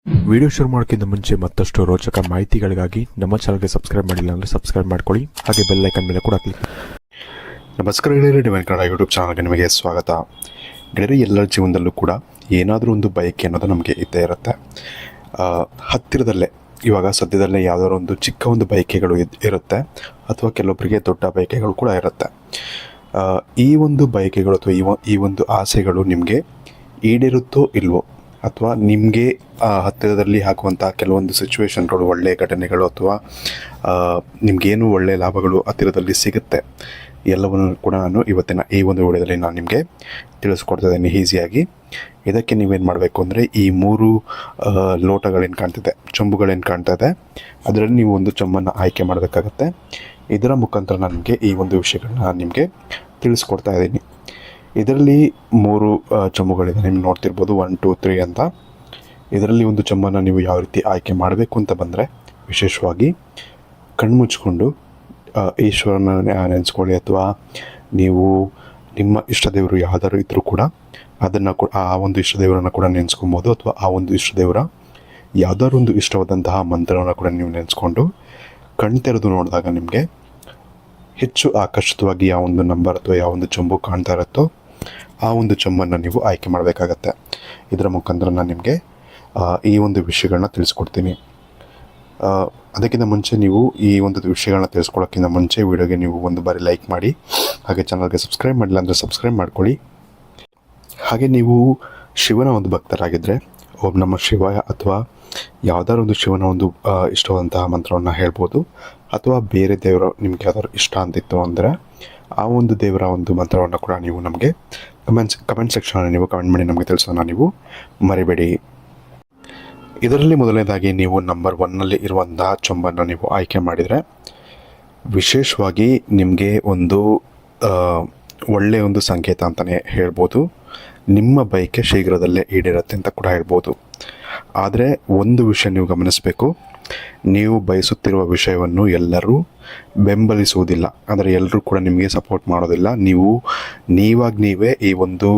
Video ಶುರು ಮಾಡೋಕ್ಕಿಂತ ಮುಂಚೆ ಮತ್ತಷ್ಟು ರೋಚಕ ಮಾಹಿತಿಗಳಿಗಾಗಿ ನಮ್ಮ ಚಾನಲ್ಗೆ ಸಬ್ಸ್ಕ್ರೈಬ್ ಮಾಡಿಲ್ಲ ಅಂದರೆ ಸಬ್ಸ್ಕ್ರೈಬ್ ಮಾಡ್ಕೊಳ್ಳಿ, ಹಾಗೆ ಬೆಲ್ ಐಕನ್ ಮೇಲೆ ಕೂಡ ಕ್ಲಿಕ್. ನಮಸ್ಕಾರ ಗೆಳೆಯರೇ, ಡಿವೈನ್ ಕನ್ನಡ ಯೂಟ್ಯೂಬ್ ಚಾನಲ್ಗೆ ನಿಮಗೆ ಸ್ವಾಗತ. ಗೆಳೆಯರೇ, ಎಲ್ಲರ ಜೀವನದಲ್ಲೂ ಕೂಡ ಏನಾದರೂ ಒಂದು ಬಯಕೆ ಅನ್ನೋದು ನಮಗೆ ಇದ್ದೇ ಇರುತ್ತೆ. ಹತ್ತಿರದಲ್ಲೇ ಇವಾಗ ಸದ್ಯದಲ್ಲೇ ಯಾವುದಾದ್ರು ಒಂದು ಚಿಕ್ಕ ಒಂದು ಬಯಕೆಗಳು ಇರುತ್ತೆ, ಅಥವಾ ಕೆಲವೊಬ್ಬರಿಗೆ ದೊಡ್ಡ ಬಯಕೆಗಳು ಕೂಡ ಇರುತ್ತೆ. ಈ ಒಂದು ಬಯಕೆಗಳು ಅಥವಾ ಈ ಒಂದು ಆಸೆಗಳು ನಿಮಗೆ ಈಡೇರುತ್ತೋ ಇಲ್ವೋ, ಅಥವಾ ನಿಮಗೆ ಹತ್ತಿರದಲ್ಲಿ ಆಗುವಂಥ ಕೆಲವೊಂದು ಸಿಚುವೇಶನ್ಗಳು, ಒಳ್ಳೆಯ ಘಟನೆಗಳು, ಅಥವಾ ನಿಮಗೇನು ಒಳ್ಳೆಯ ಲಾಭಗಳು ಹತ್ತಿರದಲ್ಲಿ ಸಿಗುತ್ತೆ, ಎಲ್ಲವನ್ನು ಕೂಡ ನಾನು ಇವತ್ತಿನ ಈ ಒಂದು ವಿಡಿಯೋದಲ್ಲಿ ನಾನು ನಿಮಗೆ ತಿಳಿಸ್ಕೊಡ್ತಾ ಇದ್ದೀನಿ ಈಸಿಯಾಗಿ. ಇದಕ್ಕೆ ನೀವೇನು ಮಾಡಬೇಕು ಅಂದರೆ, ಈ 3 ಲೋಟಗಳೇನು ಕಾಣ್ತಿದೆ, ಚೊಂಬುಗಳೇನು ಕಾಣ್ತಾ ಇದೆ, ಅದರಲ್ಲಿ ನೀವು ಒಂದು ಚೊಂಬನ್ನು ಆಯ್ಕೆ ಮಾಡಬೇಕಾಗತ್ತೆ. ಇದರ ಮುಖಾಂತರ ನನಗೆ ಈ ಒಂದು ವಿಷಯಗಳನ್ನ ನಾನು ನಿಮಗೆ ತಿಳಿಸ್ಕೊಡ್ತಾ ಇದ್ದೀನಿ. ಇದರಲ್ಲಿ 3 ಚೊಂಬುಗಳಿದೆ, ನಿಮ್ಗೆ ನೋಡ್ತಿರ್ಬೋದು 1 2 3 ಅಂತ. ಇದರಲ್ಲಿ ಒಂದು ಚೊಂಬನ್ನು ನೀವು ಯಾವ ರೀತಿ ಆಯ್ಕೆ ಮಾಡಬೇಕು ಅಂತ ಬಂದರೆ, ವಿಶೇಷವಾಗಿ ಕಣ್ಮುಚ್ಕೊಂಡು ಈಶ್ವರನ ನೆನೆಸ್ಕೊಳ್ಳಿ, ಅಥವಾ ನೀವು ನಿಮ್ಮ ಇಷ್ಟ ದೇವರು ಯಾವ್ದಾದ್ರು ಇದ್ದರೂ ಕೂಡ ಅದನ್ನು ಆ ಒಂದು ಇಷ್ಟ ದೇವರನ್ನು ಕೂಡ ನೆನೆಸ್ಕೊಬೋದು, ಅಥವಾ ಆ ಒಂದು ಇಷ್ಟ ದೇವರ ಯಾವುದಾದ್ರು ಒಂದು ಇಷ್ಟವಾದಂತಹ ಮಂತ್ರವನ್ನು ಕೂಡ ನೀವು ನೆನೆಸ್ಕೊಂಡು ಕಣ್ ತೆರೆದು ನೋಡಿದಾಗ ನಿಮಗೆ ಹೆಚ್ಚು ಆಕರ್ಷಿತವಾಗಿ ಯಾವ ಒಂದು ನಂಬರ್ ಅಥವಾ ಯಾವ ಒಂದು ಚೊಂಬು ಕಾಣ್ತಾ ಇರುತ್ತೋ ಆ ಒಂದು ಚೊಂಬನ್ನು ನೀವು ಆಯ್ಕೆ ಮಾಡಬೇಕಾಗತ್ತೆ. ಇದರ ಮುಖಾಂತರ ನಾನು ನಿಮಗೆ ಈ ಒಂದು ವಿಷಯಗಳನ್ನ ತಿಳಿಸ್ಕೊಡ್ತೀನಿ. ಅದಕ್ಕಿಂತ ಮುಂಚೆ ನೀವು ಈ ಒಂದು ವಿಷಯಗಳನ್ನ ತಿಳಿಸ್ಕೊಳ್ಳೋಕ್ಕಿಂತ ಮುಂಚೆ ವಿಡಿಯೋಗೆ ನೀವು ಒಂದು ಬಾರಿ ಲೈಕ್ ಮಾಡಿ, ಹಾಗೆ ಚಾನಲ್ಗೆ ಸಬ್ಸ್ಕ್ರೈಬ್ ಮಾಡಿಲ್ಲ ಅಂದರೆ ಸಬ್ಸ್ಕ್ರೈಬ್ ಮಾಡ್ಕೊಳ್ಳಿ. ಹಾಗೆ ನೀವು ಶಿವನ ಒಂದು ಭಕ್ತರಾಗಿದ್ದರೆ ಓಂ ನಮಃ ಶಿವಾಯ ಅಥವಾ ಯಾವುದಾದ್ರು ಒಂದು ಶಿವನ ಒಂದು ಇಷ್ಟವಾದಂತಹ ಮಂತ್ರವನ್ನು ಹೇಳ್ಬೋದು, ಅಥವಾ ಬೇರೆ ದೇವರು ನಿಮ್ಗೆ ಯಾವ್ದಾದ್ರು ಇಷ್ಟ ಅಂತಿತ್ತು ಅಂದರೆ ಆ ಒಂದು ದೇವರ ಒಂದು ಮಂತ್ರವನ್ನು ಕೂಡ ನೀವು ನಮಗೆ ಕಮೆಂಟ್ ಸೆಕ್ಷನಲ್ಲಿ ನೀವು ಕಮೆಂಟ್ ಮಾಡಿ ನಮಗೆ ತಿಳಿಸೋಣ ನೀವು ಮರಿಬೇಡಿ. ಇದರಲ್ಲಿ ಮೊದಲನೇದಾಗಿ ನೀವು ನಂಬರ್ 1ನಲ್ಲಿ ಇರುವಂತಹ ಚೊಂಬನ್ನು ನೀವು ಆಯ್ಕೆ ಮಾಡಿದರೆ, ವಿಶೇಷವಾಗಿ ನಿಮಗೆ ಒಂದು ಒಳ್ಳೆಯ ಒಂದು ಸಂಕೇತ ಅಂತಲೇ ಹೇಳ್ಬೋದು. ನಿಮ್ಮ ಬಯಕೆ ಶೀಘ್ರದಲ್ಲೇ ಈಡೇರುತ್ತೆ ಅಂತ ಕೂಡ ಹೇಳ್ಬೋದು. ಆದರೆ ಒಂದು ವಿಷಯ ನೀವು ಗಮನಿಸಬೇಕು, ನೀವು ಬಯಸುತ್ತಿರುವ ವಿಷಯವನ್ನು ಎಲ್ಲರೂ ಬೆಂಬಲಿಸುವುದಿಲ್ಲ, ಅಂದರೆ ಎಲ್ಲರೂ ಕೂಡ ನಿಮಗೆ ಸಪೋರ್ಟ್ ಮಾಡೋದಿಲ್ಲ. ನೀವೇ ಈ ಒಂದು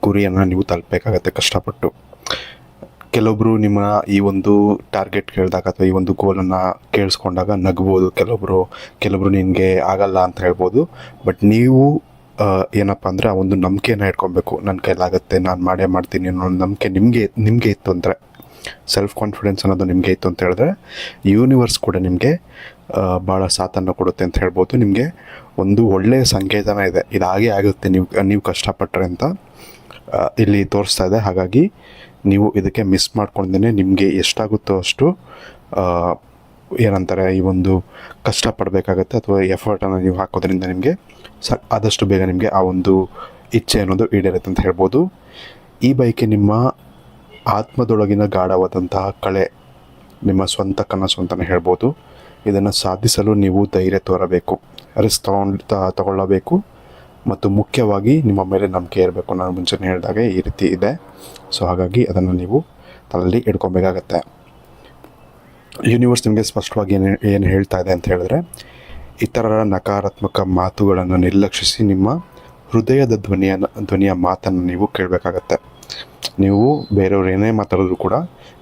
ಗುರಿಯನ್ನು ನೀವು ತಲುಪಬೇಕಾಗತ್ತೆ ಕಷ್ಟಪಟ್ಟು. ಕೆಲವೊಬ್ಬರು ನಿಮ್ಮ ಈ ಒಂದು ಟಾರ್ಗೆಟ್ ಕೇಳಿದಾಗ ಅಥವಾ ಈ ಒಂದು ಗೋಲನ್ನು ಕೇಳಿಸ್ಕೊಂಡಾಗ ನಗ್ಬೋದು, ಕೆಲವೊಬ್ಬರು ನಿನಗೆ ಆಗಲ್ಲ ಅಂತ ಹೇಳ್ಬೋದು. ಬಟ್ ನೀವು ಏನಪ್ಪ ಅಂದರೆ ಆ ಒಂದು ನಂಬಿಕೆನ ಇಟ್ಕೊಬೇಕು, ನನ್ನ ಕೈಲಾಗುತ್ತೆ, ನಾನು ಮಾಡೇ ಮಾಡ್ತೀನಿ ಅನ್ನೋ ನಂಬಿಕೆ ನಿಮಗೆ ಇತ್ತು ಅಂದರೆ, ಸೆಲ್ಫ್ ಕಾನ್ಫಿಡೆನ್ಸ್ ಅನ್ನೋದು ನಿಮಗೆ ಇತ್ತು ಅಂತ ಹೇಳಿದ್ರೆ, ಯೂನಿವರ್ಸ್ ಕೂಡ ನಿಮಗೆ ಭಾಳ ಸಾಥನ್ನು ಕೊಡುತ್ತೆ ಅಂತ ಹೇಳ್ಬೋದು. ನಿಮಗೆ ಒಂದು ಒಳ್ಳೆಯ ಸಂಕೇತನ ಇದೆ, ಇದಾಗೇ ಆಗುತ್ತೆ ನೀವು ಕಷ್ಟಪಟ್ಟರೆ ಅಂತ ಇಲ್ಲಿ ತೋರಿಸ್ತಾ ಇದೆ. ಹಾಗಾಗಿ ನೀವು ಇದಕ್ಕೆ ಮಿಸ್ ಮಾಡ್ಕೊಂಡೇ ನಿಮಗೆ ಎಷ್ಟಾಗುತ್ತೋ ಅಷ್ಟು ಏನಂತಾರೆ, ಈ ಒಂದು ಕಷ್ಟಪಡಬೇಕಾಗತ್ತೆ, ಅಥವಾ ಎಫರ್ಟನ್ನು ನೀವು ಹಾಕೋದ್ರಿಂದ ನಿಮಗೆ ಆದಷ್ಟು ಬೇಗ ನಿಮಗೆ ಆ ಒಂದು ಇಚ್ಛೆ ಅನ್ನೋದು ಈಡೇರುತ್ತೆ ಅಂತ ಹೇಳ್ಬೋದು. ಈ ಬಯಕೆ ನಿಮ್ಮ ಆತ್ಮದೊಳಗಿನ ಗಾಢವಾದಂತಹ ಕಳೆ, ನಿಮ್ಮ ಸ್ವಂತ ಕನಸು ಅಂತಲೇ ಹೇಳ್ಬೋದು. ಇದನ್ನು ಸಾಧಿಸಲು ನೀವು ಧೈರ್ಯ ತೋರಬೇಕು, ರಿಸ್ಕ್ ತಗೊಳ್ಳಬೇಕು, ಮತ್ತು ಮುಖ್ಯವಾಗಿ ನಿಮ್ಮ ಮೇಲೆ ನಂಬಿಕೆ ಇರಬೇಕು. ನಾನು ಮುಂಚೆನೇ ಹೇಳಿದಾಗೆ ಈ ರೀತಿ ಇದೆ. ಸೊ ಹಾಗಾಗಿ ಅದನ್ನು ನೀವು ತಲೆಯಲ್ಲಿ ಇಟ್ಕೊಬೇಕಾಗತ್ತೆ. ಯೂನಿವರ್ಸ್ ನಿಮಗೆ ಸ್ಪಷ್ಟವಾಗಿ ಏನು ಹೇಳ್ತಾ ಇದೆ ಅಂತ ಹೇಳಿದ್ರೆ, ಇತರರ ನಕಾರಾತ್ಮಕ ಮಾತುಗಳನ್ನು ನಿರ್ಲಕ್ಷಿಸಿ ನಿಮ್ಮ ಹೃದಯದ ಧ್ವನಿಯ ಮಾತನ್ನು ನೀವು ಕೇಳಬೇಕಾಗತ್ತೆ. ನೀವು ಬೇರೆಯವ್ರು ಏನೇ ಮಾತಾಡಿದ್ರು ಕೂಡ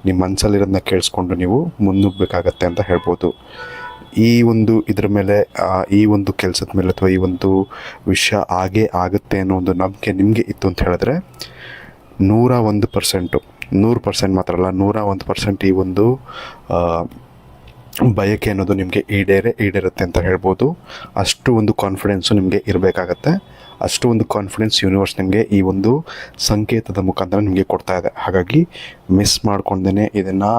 ನಿಮ್ಮ ಮನಸ್ಸಲ್ಲಿರೋದನ್ನ ಕೇಳಿಸ್ಕೊಂಡು ನೀವು ಮುನ್ನುಗ್ಗಬೇಕಾಗತ್ತೆ ಅಂತ ಹೇಳ್ಬೋದು. ಇದ್ರ ಮೇಲೆ, ಈ ಒಂದು ಕೆಲಸದ ಮೇಲೆ ಅಥವಾ ಈ ಒಂದು ವಿಷಯ ಆಗುತ್ತೆ ಅನ್ನೋ ಒಂದು ನಂಬಿಕೆ ನಿಮಗೆ ಇತ್ತು ಅಂತ ಹೇಳಿದ್ರೆ 101%, 100% ಮಾತ್ರ ಅಲ್ಲ, 101% ಈ ಒಂದು ಬಯಕೆ ಅನ್ನೋದು ನಿಮಗೆ ಈಡೇರುತ್ತೆ ಅಂತ ಹೇಳ್ಬೋದು. ಅಷ್ಟು ಒಂದು ಕಾನ್ಫಿಡೆನ್ಸು ನಿಮಗೆ ಇರಬೇಕಾಗತ್ತೆ. ಅಷ್ಟು ಒಂದು ಕಾನ್ಫಿಡೆನ್ಸ್ ಯೂನಿವರ್ಸ್ ನಿಮಗೆ ಈ ಒಂದು ಸಂಕೇತದ ಮುಖಾಂತರ ನಿಮಗೆ ಕೊಡ್ತಾ ಇದೆ. ಹಾಗಾಗಿ ಮಿಸ್ ಮಾಡ್ಕೊಂಡೇ ಇದನ್ನು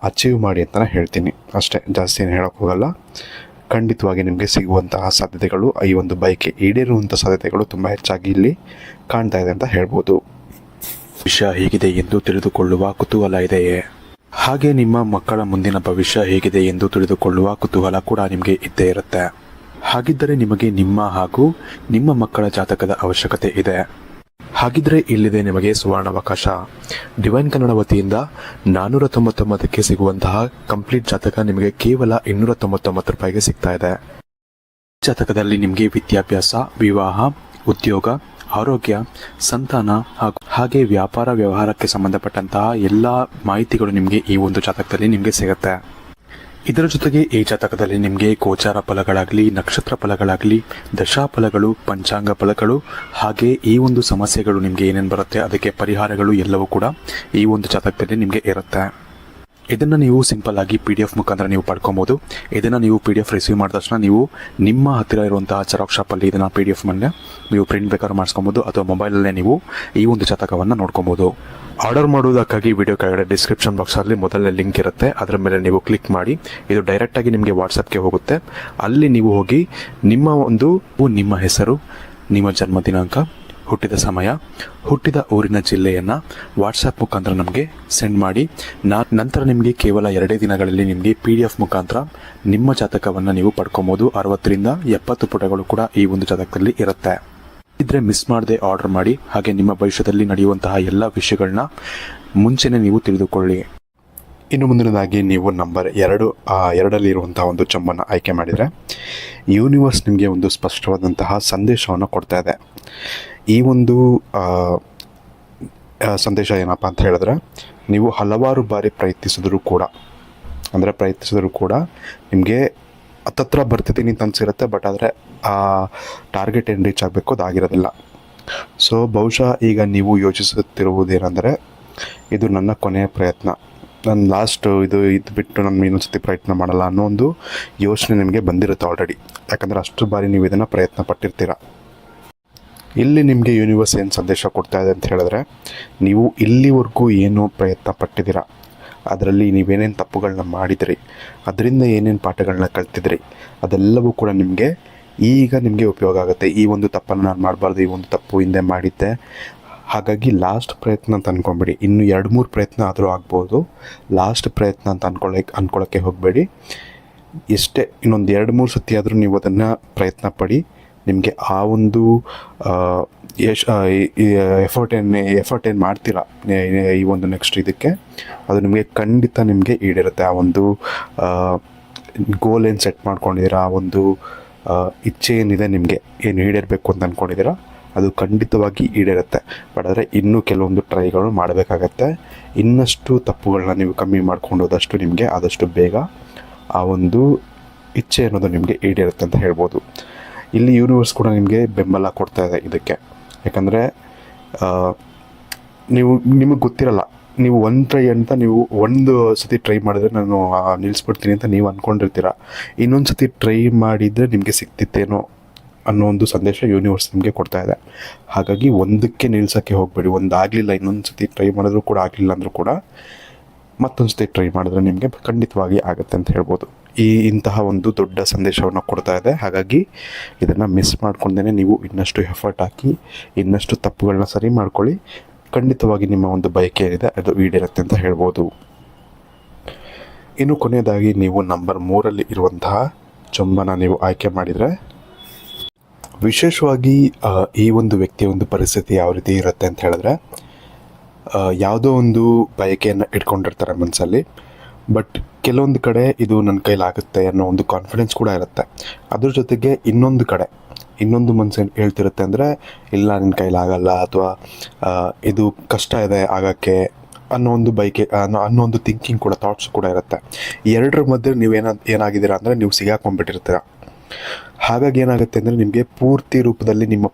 ಅಚೀವ್ ಮಾಡಿ ಅಂತಲೇ ಹೇಳ್ತೀನಿ ಅಷ್ಟೇ, ಜಾಸ್ತಿ ಏನು ಹೇಳೋಕ್ಕೆ ಹೋಗಲ್ಲ. ಖಂಡಿತವಾಗಿ ನಿಮಗೆ ಸಿಗುವಂತಹ ಸಾಧ್ಯತೆಗಳು, ಈ ಒಂದು ಬಯಕೆ ಈಡೇರುವಂಥ ಸಾಧ್ಯತೆಗಳು ತುಂಬ ಹೆಚ್ಚಾಗಿ ಇಲ್ಲಿ ಕಾಣ್ತಾ ಇದೆ ಅಂತ ಹೇಳ್ಬೋದು. ವಿಷಯ ಹೇಗಿದೆ ಎಂದು ತಿಳಿದುಕೊಳ್ಳುವ ಕುತೂಹಲ ಇದೆಯೇ? ಹಾಗೆ ನಿಮ್ಮ ಮಕ್ಕಳ ಮುಂದಿನ ಭವಿಷ್ಯ ಹೇಗಿದೆ ಎಂದು ತಿಳಿದುಕೊಳ್ಳುವ ಕುತೂಹಲ ಕೂಡ ನಿಮಗೆ ಇದ್ದೇ ಇರುತ್ತೆ. ಹಾಗಿದ್ದರೆ ನಿಮಗೆ ನಿಮ್ಮ ಹಾಗೂ ನಿಮ್ಮ ಮಕ್ಕಳ ಜಾತಕದ ಅವಶ್ಯಕತೆ ಇದೆ. ಹಾಗಿದ್ರೆ ಇಲ್ಲಿದೆ ನಿಮಗೆ ಸುವರ್ಣಾವಕಾಶ. ಡಿವೈನ್ ಕನ್ನಡ ವತಿಯಿಂದ 499ಕ್ಕೆ ಸಿಗುವಂತಹ ಕಂಪ್ಲೀಟ್ ಜಾತಕ ನಿಮಗೆ ಕೇವಲ 299 ರೂಪಾಯಿಗೆ ಸಿಗ್ತಾ ಇದೆ. ಜಾತಕದಲ್ಲಿ ನಿಮಗೆ ವಿದ್ಯಾಭ್ಯಾಸ, ವಿವಾಹ, ಉದ್ಯೋಗ, ಆರೋಗ್ಯ, ಸಂತಾನ ಹಾಗೆ ವ್ಯಾಪಾರ ವ್ಯವಹಾರಕ್ಕೆ ಸಂಬಂಧಪಟ್ಟಂತಹ ಎಲ್ಲ ಮಾಹಿತಿಗಳು ನಿಮಗೆ ಈ ಒಂದು ಜಾತಕದಲ್ಲಿ ನಿಮಗೆ ಸಿಗುತ್ತೆ. ಇದರ ಜೊತೆಗೆ ಈ ಜಾತಕದಲ್ಲಿ ನಿಮಗೆ ಗೋಚಾರ ಫಲಗಳಾಗಲಿ, ನಕ್ಷತ್ರ ಫಲಗಳಾಗಲಿ, ದಶಾಫಲಗಳು, ಪಂಚಾಂಗ ಫಲಗಳು, ಹಾಗೆ ಈ ಒಂದು ಸಮಸ್ಯೆಗಳು ನಿಮಗೆ ಏನೇನು ಬರುತ್ತೆ ಅದಕ್ಕೆ ಪರಿಹಾರಗಳು ಎಲ್ಲವೂ ಕೂಡ ಈ ಒಂದು ಜಾತಕದಲ್ಲಿ ನಿಮಗೆ ಇರುತ್ತೆ. ಇದನ್ನು ನೀವು ಸಿಂಪಲ್ ಆಗಿ PDF ಮುಖಾಂತರ ನೀವು ಪಡ್ಕೊಬೋದು. ಇದನ್ನು ನೀವು PDF ರಿಸೀವ್ ಮಾಡಿದ ತಕ್ಷಣ ನೀವು ನಿಮ್ಮ ಹತ್ತಿರ ಇರುವಂತಹ ಜೆರಾಕ್ಸ್ ಶಾಪಲ್ಲಿ ಇದನ್ನು PDF ಮೇಲೆ ನೀವು ಪ್ರಿಂಟ್ ಬೇಕಾದ್ರೂ ಮಾಡಿಸ್ಕೊಬೋದು, ಅಥವಾ ಮೊಬೈಲಲ್ಲೇ ನೀವು ಈ ಒಂದು ಜಾತಕವನ್ನು ನೋಡ್ಕೊಬೋದು. ಆರ್ಡರ್ ಮಾಡುವುದಕ್ಕಾಗಿ ವಿಡಿಯೋ ಕೆಳಗಡೆ ಡಿಸ್ಕ್ರಿಪ್ಷನ್ ಬಾಕ್ಸಲ್ಲಿ ಮೊದಲನೇ ಲಿಂಕ್ ಇರುತ್ತೆ, ಅದರ ಮೇಲೆ ನೀವು ಕ್ಲಿಕ್ ಮಾಡಿ ಇದು ಡೈರೆಕ್ಟಾಗಿ ನಿಮಗೆ ವಾಟ್ಸಪ್ಗೆ ಹೋಗುತ್ತೆ. ಅಲ್ಲಿ ನೀವು ಹೋಗಿ ನಿಮ್ಮ ಹೆಸರು, ನಿಮ್ಮ ಜನ್ಮ ದಿನಾಂಕ, ಹುಟ್ಟಿದ ಸಮಯ, ಹುಟ್ಟಿದ ಊರಿನ ಜಿಲ್ಲೆಯನ್ನು ವಾಟ್ಸಪ್ ಮುಖಾಂತರ ನಮಗೆ ಸೆಂಡ್ ಮಾಡಿ. ನಂತರ ನಿಮಗೆ ಕೇವಲ 2 ದಿನಗಳಲ್ಲಿ ನಿಮಗೆ PDF ಮುಖಾಂತರ ನಿಮ್ಮ ಜಾತಕವನ್ನು ನೀವು ಪಡ್ಕೊಬೋದು. 60ರಿಂದ 70 ಪುಟಗಳು ಕೂಡ ಈ ಒಂದು ಜಾತಕದಲ್ಲಿ ಇರುತ್ತೆ. ಇದ್ರೆ ಮಿಸ್ ಮಾಡದೆ ಆರ್ಡರ್ ಮಾಡಿ, ಹಾಗೆ ನಿಮ್ಮ ಭವಿಷ್ಯದಲ್ಲಿ ನಡೆಯುವಂತಹ ಎಲ್ಲ ವಿಷಯಗಳನ್ನ ಮುಂಚೆನೇ ನೀವು ತಿಳಿದುಕೊಳ್ಳಿ. ಇನ್ನು ಮುಂದಿನದಾಗಿ ನೀವು ನಂಬರ್ 2 ಇರುವಂತಹ ಒಂದು ಚಂಬನ್ನು ಆಯ್ಕೆ ಮಾಡಿದರೆ ಯೂನಿವರ್ಸ್ ನಿಮಗೆ ಒಂದು ಸ್ಪಷ್ಟವಾದಂತಹ ಸಂದೇಶವನ್ನು ಕೊಡ್ತಾ ಇದೆ. ಈ ಒಂದು ಸಂದೇಶ ಏನಪ್ಪ ಅಂತ ಹೇಳಿದ್ರೆ, ನೀವು ಹಲವಾರು ಬಾರಿ ಪ್ರಯತ್ನಿಸಿದರೂ ಕೂಡ ನಿಮಗೆ ಹತ್ತತ್ರ ಬರ್ತಿದ್ದೀನಿ ಅಂತ ಅನಿಸಿರುತ್ತೆ, ಬಟ್ ಆದರೆ ಆ ಟಾರ್ಗೆಟ್ ಏನು ರೀಚ್ ಆಗಬೇಕು ಅದಾಗಿರೋದಿಲ್ಲ. ಸೊ ಬಹುಶಃ ಈಗ ನೀವು ಯೋಚಿಸುತ್ತಿರುವುದೇನೆಂದರೆ, ಇದು ನನ್ನ ಕೊನೆಯ ಪ್ರಯತ್ನ, ನಾನು ಇದು ಬಿಟ್ಟು ನಾನು ಇನ್ನೊಂದು ಸತಿ ಪ್ರಯತ್ನ ಮಾಡಲ್ಲ ಅನ್ನೋ ಒಂದು ಯೋಚನೆ ನಿಮಗೆ ಬಂದಿರುತ್ತೆ ಆಲ್ರೆಡಿ. ಯಾಕಂದರೆ ಅಷ್ಟು ಬಾರಿ ನೀವು ಇದನ್ನು ಪ್ರಯತ್ನ ಪಟ್ಟಿರ್ತೀರ. ಇಲ್ಲಿ ನಿಮಗೆ ಯೂನಿವರ್ಸ್ ಏನು ಸಂದೇಶ ಕೊಡ್ತಾ ಇದೆ ಅಂತ ಹೇಳಿದ್ರೆ, ನೀವು ಇಲ್ಲಿವರೆಗೂ ಏನು ಪ್ರಯತ್ನ ಪಟ್ಟಿದ್ದೀರಾ, ಅದರಲ್ಲಿ ನೀವೇನೇನು ತಪ್ಪುಗಳನ್ನ ಮಾಡಿದಿರಿ, ಅದರಿಂದ ಏನೇನು ಪಾಠಗಳನ್ನ ಕಲ್ತಿದ್ರಿ, ಅದೆಲ್ಲವೂ ಕೂಡ ನಿಮಗೆ ಉಪಯೋಗ ಆಗುತ್ತೆ. ಈ ಒಂದು ತಪ್ಪನ್ನು ನಾನು ಮಾಡಬಾರ್ದು, ಈ ಒಂದು ತಪ್ಪು ಹಿಂದೆ ಮಾಡಿದ್ದೆ, ಹಾಗಾಗಿ ಲಾಸ್ಟ್ ಪ್ರಯತ್ನ ಅಂತ ಅಂದ್ಕೊಂಬೇಡಿ. ಇನ್ನು 2-3 ಪ್ರಯತ್ನ ಆದರೂ ಆಗ್ಬೋದು, ಲಾಸ್ಟ್ ಪ್ರಯತ್ನ ಅಂತ ಅಂದ್ಕೊಳ್ಳೋಕ್ಕೆ ಹೋಗಬೇಡಿ. ಎಷ್ಟೇ ಇನ್ನೊಂದು 2-3 ಸತಿ ಆದರೂ ನೀವು ಅದನ್ನು ಪ್ರಯತ್ನ ಪಡಿ. ನಿಮಗೆ ಆ ಒಂದು ಎಫರ್ಟ್ ಏನು ಮಾಡ್ತೀರಾ ಈ ಒಂದು ನೆಕ್ಸ್ಟ್ ಇದಕ್ಕೆ, ಅದು ನಿಮಗೆ ಖಂಡಿತ ನಿಮಗೆ ಈಡೇರುತ್ತೆ. ಆ ಒಂದು ಗೋಲ್ ಏನು ಸೆಟ್ ಮಾಡ್ಕೊಂಡಿದ್ದೀರಾ, ಆ ಒಂದು ಇಚ್ಛೆ ಏನಿದೆ ನಿಮಗೆ ಏನು ಈಡೇರಬೇಕು ಅಂತ ಅಂದ್ಕೊಂಡಿದ್ದೀರಾ, ಅದು ಖಂಡಿತವಾಗಿ ಈಡೇರುತ್ತೆ. ಬಟ್ ಆದರೆ ಇನ್ನೂ ಕೆಲವೊಂದು ಟ್ರೈಗಳು ಮಾಡಬೇಕಾಗತ್ತೆ. ಇನ್ನಷ್ಟು ತಪ್ಪುಗಳನ್ನ ನೀವು ಕಮ್ಮಿ ಮಾಡ್ಕೊಂಡು ಹೋದಷ್ಟು ನಿಮಗೆ ಆದಷ್ಟು ಬೇಗ ಆ ಒಂದು ಇಚ್ಛೆ ಅನ್ನೋದು ನಿಮಗೆ ಈಡೇರುತ್ತೆ ಅಂತ ಹೇಳ್ಬೋದು. ಇಲ್ಲಿ ಯೂನಿವರ್ಸ್ ಕೂಡ ನಿಮಗೆ ಬೆಂಬಲ ಕೊಡ್ತಾ ಇದೆ ಇದಕ್ಕೆ. ಯಾಕಂದರೆ ನಿಮಗೆ ಗೊತ್ತಿರಲ್ಲ, ನೀವು ಒಂದು ಸತಿ ಟ್ರೈ ಮಾಡಿದ್ರೆ ನಾನು ನಿಲ್ಲಿಸ್ಬಿಡ್ತೀನಿ ಅಂತ ನೀವು ಅಂದ್ಕೊಂಡಿರ್ತೀರ. ಇನ್ನೊಂದು ಸತಿ ಟ್ರೈ ಮಾಡಿದರೆ ನಿಮಗೆ ಸಿಗ್ತಿತ್ತೇನೋ ಅನ್ನೋ ಒಂದು ಸಂದೇಶ ಯೂನಿವರ್ಸ್ ನಿಮಗೆ ಕೊಡ್ತಾ ಇದೆ. ಹಾಗಾಗಿ ಒಂದಕ್ಕೆ ನಿಲ್ಸೋಕ್ಕೆ ಹೋಗಬೇಡಿ. ಆಗಲಿಲ್ಲ, ಇನ್ನೊಂದು ಸತಿ ಟ್ರೈ ಮಾಡಿದ್ರು ಕೂಡ ಆಗಲಿಲ್ಲ ಅಂದರೂ ಕೂಡ ಮತ್ತೊಂದು ಸತಿ ಟ್ರೈ ಮಾಡಿದ್ರೆ ನಿಮಗೆ ಖಂಡಿತವಾಗಿ ಆಗುತ್ತೆ ಅಂತ ಹೇಳ್ಬೋದು. ಇಂತಹ ಒಂದು ದೊಡ್ಡ ಸಂದೇಶವನ್ನು ಕೊಡ್ತಾ ಇದೆ. ಹಾಗಾಗಿ ಇದನ್ನು ಮಿಸ್ ಮಾಡ್ಕೊಂಡೇ ನೀವು ಇನ್ನಷ್ಟು ಎಫರ್ಟ್ ಹಾಕಿ ಇನ್ನಷ್ಟು ತಪ್ಪುಗಳನ್ನ ಸರಿ ಮಾಡ್ಕೊಳ್ಳಿ. ಖಂಡಿತವಾಗಿ ನಿಮ್ಮ ಒಂದು ಬಯಕೆ ಏನಿದೆ ಅದು ಈಡೇರುತ್ತೆ ಅಂತ ಹೇಳ್ಬೋದು. ಇನ್ನು ಕೊನೆಯದಾಗಿ ನೀವು ನಂಬರ್ 3 ಇರುವಂತಹ ಚೊಂಬನ ನೀವು ಆಯ್ಕೆ ಮಾಡಿದರೆ, ವಿಶೇಷವಾಗಿ ಈ ಒಂದು ವ್ಯಕ್ತಿಯ ಒಂದು ಪರಿಸ್ಥಿತಿ ಯಾವ ರೀತಿ ಇರುತ್ತೆ ಅಂತ ಹೇಳಿದ್ರೆ, ಯಾವುದೋ ಒಂದು ಬಯಕೆಯನ್ನು ಇಟ್ಕೊಂಡಿರ್ತಾರೆ ಮನಸ್ಸಲ್ಲಿ, ಬಟ್ ಕೆಲವೊಂದು ಕಡೆ ಇದು ನನ್ನ ಕೈಲಾಗುತ್ತೆ ಅನ್ನೋ ಒಂದು ಕಾನ್ಫಿಡೆನ್ಸ್ ಕೂಡ ಇರುತ್ತೆ. ಅದ್ರ ಜೊತೆಗೆ ಇನ್ನೊಂದು ಮನಸ್ಸು ಹೇಳ್ತಿರುತ್ತೆ ಅಂದರೆ, ಇಲ್ಲ ನಿನ್ನ ಕೈಲಾಗಲ್ಲ, ಅಥವಾ ಇದು ಕಷ್ಟ ಇದೆ ಆಗೋಕ್ಕೆ ಅನ್ನೋ ಒಂದು ಬಯಕೆ ಅನ್ನೋ ಒಂದು ಥಿಂಕಿಂಗ್ ಕೂಡ, ಥಾಟ್ಸ್ ಕೂಡ ಇರುತ್ತೆ. ಎರಡರ ಮಧ್ಯೆ ನೀವು ಏನಾಗಿದ್ದೀರಾ ಅಂದರೆ ನೀವು ಸಿಗಾಕೊಂಡ್ಬಿಟ್ಟಿರ್ತೀರ. ಹಾಗಾಗಿ ಏನಾಗುತ್ತೆ ಅಂದರೆ, ನಿಮಗೆ ಪೂರ್ತಿ ರೂಪದಲ್ಲಿ ನಿಮ್ಮ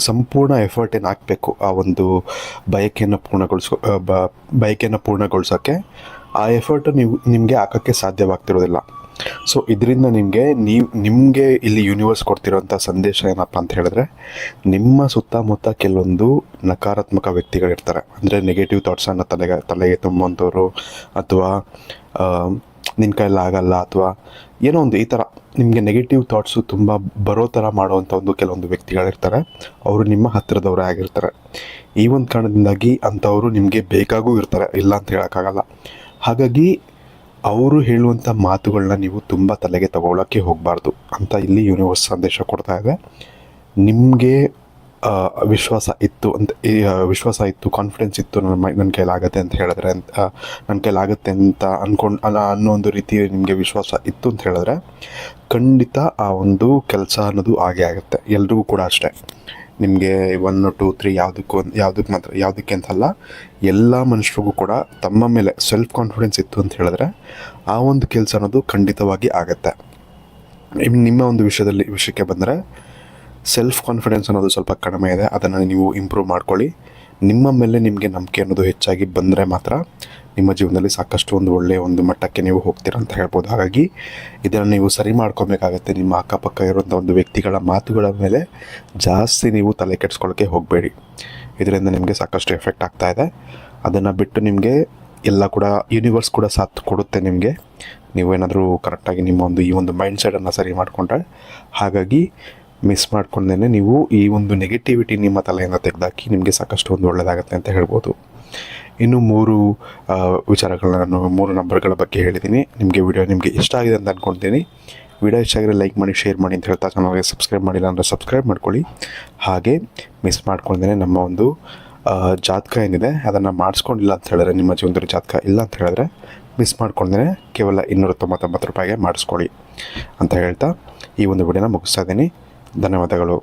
ಸಂಪೂರ್ಣ ಎಫರ್ಟ್ ಏನು ಹಾಕಬೇಕು ಆ ಒಂದು ಬಯಕೆಯನ್ನು ಪೂರ್ಣಗೊಳಿಸೋಕ್ಕೆ, ಆ ಎಫರ್ಟು ನಿಮಗೆ ಹಾಕೋಕ್ಕೆ ಸಾಧ್ಯವಾಗ್ತಿರೋದಿಲ್ಲ. ಸೊ ಇದರಿಂದ ನಿಮಗೆ ಇಲ್ಲಿ ಯೂನಿವರ್ಸ್ ಕೊಡ್ತಿರೋಂಥ ಸಂದೇಶ ಏನಪ್ಪ ಅಂತ ಹೇಳಿದ್ರೆ, ನಿಮ್ಮ ಸುತ್ತಮುತ್ತ ಕೆಲವೊಂದು ನಕಾರಾತ್ಮಕ ವ್ಯಕ್ತಿಗಳಿರ್ತಾರೆ. ಅಂದರೆ ನೆಗೆಟಿವ್ ಥಾಟ್ಸನ್ನು ತಲೆಗೆ ತುಂಬುವಂಥವ್ರು, ಅಥವಾ ನಿನ್ನ ಕೈಯಲ್ಲಿ ಆಗಲ್ಲ, ಅಥವಾ ಏನೋ ಒಂದು ಈ ಥರ ನಿಮಗೆ ನೆಗೆಟಿವ್ ಥಾಟ್ಸು ತುಂಬ ಬರೋ ಥರ ಮಾಡುವಂಥ ಕೆಲವೊಂದು ವ್ಯಕ್ತಿಗಳಿರ್ತಾರೆ. ಅವರು ನಿಮ್ಮ ಹತ್ತಿರದವರೇ ಆಗಿರ್ತಾರೆ. ಈ ಒಂದು ಕಾರಣದಿಂದಾಗಿ ಅಂಥವರು ನಿಮಗೆ ಬೇಕಾಗೂ ಇರ್ತಾರೆ, ಇಲ್ಲ ಅಂತ ಹೇಳೋಕ್ಕಾಗಲ್ಲ. ಹಾಗಾಗಿ ಅವರು ಹೇಳುವಂಥ ಮಾತುಗಳನ್ನ ನೀವು ತುಂಬ ತಲೆಗೆ ತಗೊಳ್ಳೋಕ್ಕೆ ಹೋಗಬಾರ್ದು ಅಂತ ಇಲ್ಲಿ ಯೂನಿವರ್ಸ್ ಸಂದೇಶ ಕೊಡ್ತಾ ಇದೆ. ನಿಮಗೆ ವಿಶ್ವಾಸ ಇತ್ತು, ಕಾನ್ಫಿಡೆನ್ಸ್ ಇತ್ತು, ನನ್ನ ಕೈಲಾಗತ್ತೆ ಅಂತ ಹೇಳಿದ್ರೆ, ನನ್ನ ಕೈಲಾಗುತ್ತೆ ಅಂತ ಅನ್ನೋ ಒಂದು ರೀತಿ ನಿಮಗೆ ವಿಶ್ವಾಸ ಇತ್ತು ಅಂತ ಹೇಳಿದ್ರೆ, ಖಂಡಿತ ಆ ಒಂದು ಕೆಲಸ ಅನ್ನೋದು ಆಗೇ ಆಗುತ್ತೆ. ಎಲ್ರಿಗೂ ಕೂಡ ಅಷ್ಟೇ. ನಿಮಗೆ 1 2 3 ಯಾವುದಕ್ಕೆ ಅಂತಲ್ಲ, ಎಲ್ಲ ಮನುಷ್ಯರಿಗೂ ಕೂಡ ತಮ್ಮ ಮೇಲೆ ಸೆಲ್ಫ್ ಕಾನ್ಫಿಡೆನ್ಸ್ ಇತ್ತು ಅಂತ ಹೇಳಿದ್ರೆ ಆ ಒಂದು ಕೆಲಸ ಅನ್ನೋದು ಖಂಡಿತವಾಗಿ ಆಗುತ್ತೆ. ನಿಮ್ಮ ಒಂದು ವಿಷಯಕ್ಕೆ ಬಂದರೆ ಸೆಲ್ಫ್ ಕಾನ್ಫಿಡೆನ್ಸ್ ಅನ್ನೋದು ಸ್ವಲ್ಪ ಕಡಿಮೆ ಇದೆ, ಅದನ್ನು ನೀವು ಇಂಪ್ರೂವ್ ಮಾಡ್ಕೊಳ್ಳಿ. ನಿಮ್ಮ ಮೇಲೆ ನಿಮಗೆ ನಂಬಿಕೆ ಅನ್ನೋದು ಹೆಚ್ಚಾಗಿ ಬಂದರೆ ಮಾತ್ರ ನಿಮ್ಮ ಜೀವನದಲ್ಲಿ ಸಾಕಷ್ಟು ಒಂದು ಒಳ್ಳೆಯ ಒಂದು ಮಟ್ಟಕ್ಕೆ ನೀವು ಹೋಗ್ತೀರ ಅಂತ ಹೇಳ್ಬೋದು. ಹಾಗಾಗಿ ಇದನ್ನು ನೀವು ಸರಿ ಮಾಡ್ಕೊಬೇಕಾಗತ್ತೆ. ನಿಮ್ಮ ಅಕ್ಕಪಕ್ಕ ಇರುವಂಥ ಒಂದು ವ್ಯಕ್ತಿಗಳ ಮಾತುಗಳ ಮೇಲೆ ಜಾಸ್ತಿ ನೀವು ತಲೆ ಕೆಡಿಸ್ಕೊಳ್ಳೋಕ್ಕೆ ಹೋಗಬೇಡಿ. ಇದರಿಂದ ನಿಮಗೆ ಸಾಕಷ್ಟು ಎಫೆಕ್ಟ್ ಆಗ್ತಾಯಿದೆ. ಅದನ್ನು ಬಿಟ್ಟು ನಿಮಗೆ ಎಲ್ಲ ಕೂಡ ಯೂನಿವರ್ಸ್ ಕೂಡ ಸಾಥ್ ಕೊಡುತ್ತೆ ನಿಮಗೆ, ನೀವೇನಾದರೂ ಕರೆಕ್ಟಾಗಿ ನಿಮ್ಮ ಈ ಒಂದು ಮೈಂಡ್ ಸೆಟನ್ನು ಸರಿ ಮಾಡಿಕೊಂಡ್ರೆ. ಹಾಗಾಗಿ ಮಿಸ್ ಮಾಡ್ಕೊಂಡೇ ನೀವು ಈ ಒಂದು ನೆಗೆಟಿವಿಟಿ ನಿಮ್ಮ ತಲೆಯಿಂದ ತೆಗೆದಾಕಿ ನಿಮಗೆ ಸಾಕಷ್ಟು ಒಂದು ಒಳ್ಳೆಯದಾಗುತ್ತೆ ಅಂತ ಹೇಳ್ಬೋದು. ಇನ್ನು 3 ವಿಚಾರಗಳನ್ನ ನಾನು 3 ನಂಬರ್ಗಳ ಬಗ್ಗೆ ಹೇಳಿದ್ದೀನಿ. ವಿಡಿಯೋ ನಿಮಗೆ ಇಷ್ಟ ಆಗಿದೆ ಅಂತ ಅಂದ್ಕೊಳ್ತೀನಿ. ವಿಡಿಯೋ ಇಷ್ಟ ಆಗಿದ್ರೆ ಲೈಕ್ ಮಾಡಿ, ಶೇರ್ ಮಾಡಿ ಅಂತ ಹೇಳ್ತಾ ಚಾನಲ್ಗೆ ಸಬ್ಸ್ಕ್ರೈಬ್ ಮಾಡಿಲ್ಲ ಅಂದರೆ ಸಬ್ಸ್ಕ್ರೈಬ್ ಮಾಡ್ಕೊಳ್ಳಿ. ಹಾಗೆ ಮಿಸ್ ಮಾಡ್ಕೊಂಡೇ ನಮ್ಮ ಒಂದು ಜಾತಕ ಏನಿದೆ ಅದನ್ನು ಮಾಡಿಸ್ಕೊಂಡಿಲ್ಲ ಅಂತ ಹೇಳಿದ್ರೆ, ನಿಮ್ಮ ಜೀವನದಲ್ಲಿ ಜಾತಕ ಇಲ್ಲ ಅಂತ ಹೇಳಿದ್ರೆ ಮಿಸ್ ಮಾಡ್ಕೊಂಡೇ ಕೇವಲ 299 ರೂಪಾಯಿಗೆ ಮಾಡಿಸ್ಕೊಳ್ಳಿ ಅಂತ ಹೇಳ್ತಾ ಈ ಒಂದು ವಿಡಿಯೋನ ಮುಗಿಸ್ತಾ ಇದ್ದೀನಿ. ಧನ್ಯವಾದಗಳು.